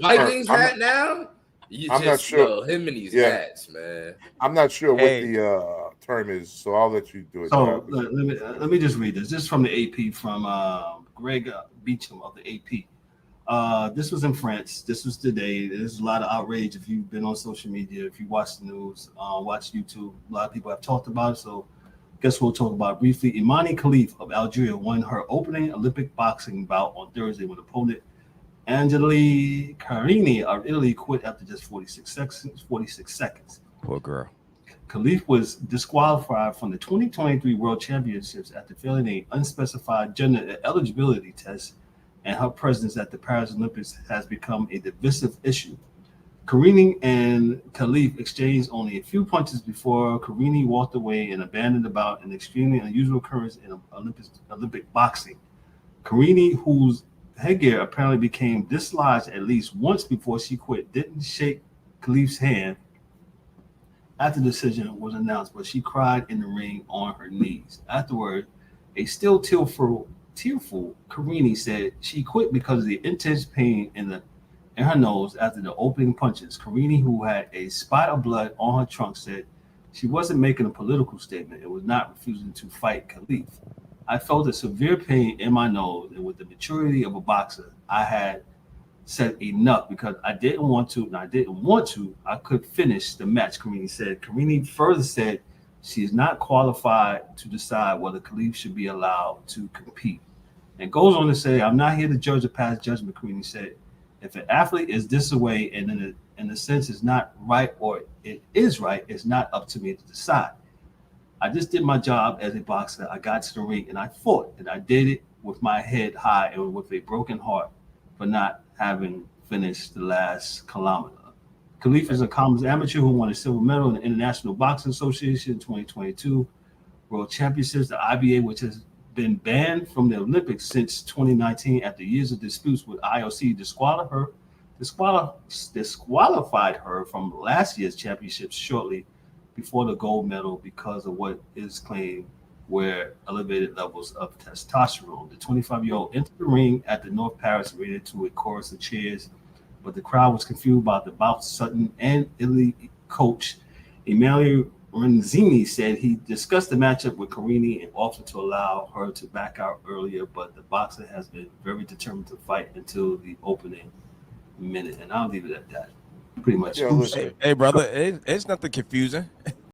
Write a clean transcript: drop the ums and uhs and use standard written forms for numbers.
Vikings hat now? You I'm not just sure. him and these Yeah, hats, man. I'm not sure what Hey, the term is, so I'll let you do it. So let me just read this. This is from the AP from Greg Beecham of the AP. This was in France. This was today. There's a lot of outrage if you've been on social media, if you watch the news, watch YouTube. A lot of people have talked about it. So, guess we'll talk about it briefly. Imani Khalifa of Algeria won her opening Olympic boxing bout on Thursday when opponent Angeli Carini of Italy quit after just 46 seconds. 46 seconds. poor girl. Khalifa was disqualified from the 2023 World Championships after failing an unspecified gender eligibility test, and her presence at the Paris Olympics has become a divisive issue. Carini and Khalifa exchanged only a few punches before Carini walked away and abandoned the bout, an extremely unusual occurrence in Olympic boxing. Carini, whose headgear apparently became dislodged at least once before she quit, didn't shake Khalifa's hand after the decision was announced, but she cried in the ring on her knees. Afterward, a still tearful Carini said she quit because of the intense pain in her nose after the opening punches. Carini, who had a spot of blood on her trunk, said she wasn't making a political statement and was not refusing to fight Khalifa. I felt a severe pain in my nose, and with the maturity of a boxer, I had said enough because I didn't want to, and I could finish the match, Carini said. Carini further said she is not qualified to decide whether Khalifa should be allowed to compete. And goes on to say, I'm not here to judge or pass judgment, Carini said. If an athlete is this way and in a sense is not right or it is right, it's not up to me to decide. I just did my job as a boxer. I got to the ring and I fought, and I did it with my head high and with a broken heart for not having finished the last kilometer. Khalifa is a common amateur who won a silver medal in the International Boxing Association in 2022 World Championships, the IBA, which has been banned from the Olympics since 2019 after years of disputes with IOC, disqualified her from last year's championships shortly before the gold medal because of what is claimed were elevated levels of testosterone. The 25-year-old entered the ring at the North Paris Arena to a chorus of cheers, but the crowd was confused about the bout. Sutton and Italy coach Emilio Renzini said he discussed the matchup with Carini and offered to allow her to back out earlier, but the boxer has been very determined to fight until the opening minute. And I'll leave it at that. Pretty much. Yeah, listen. Hey, brother, it's nothing confusing.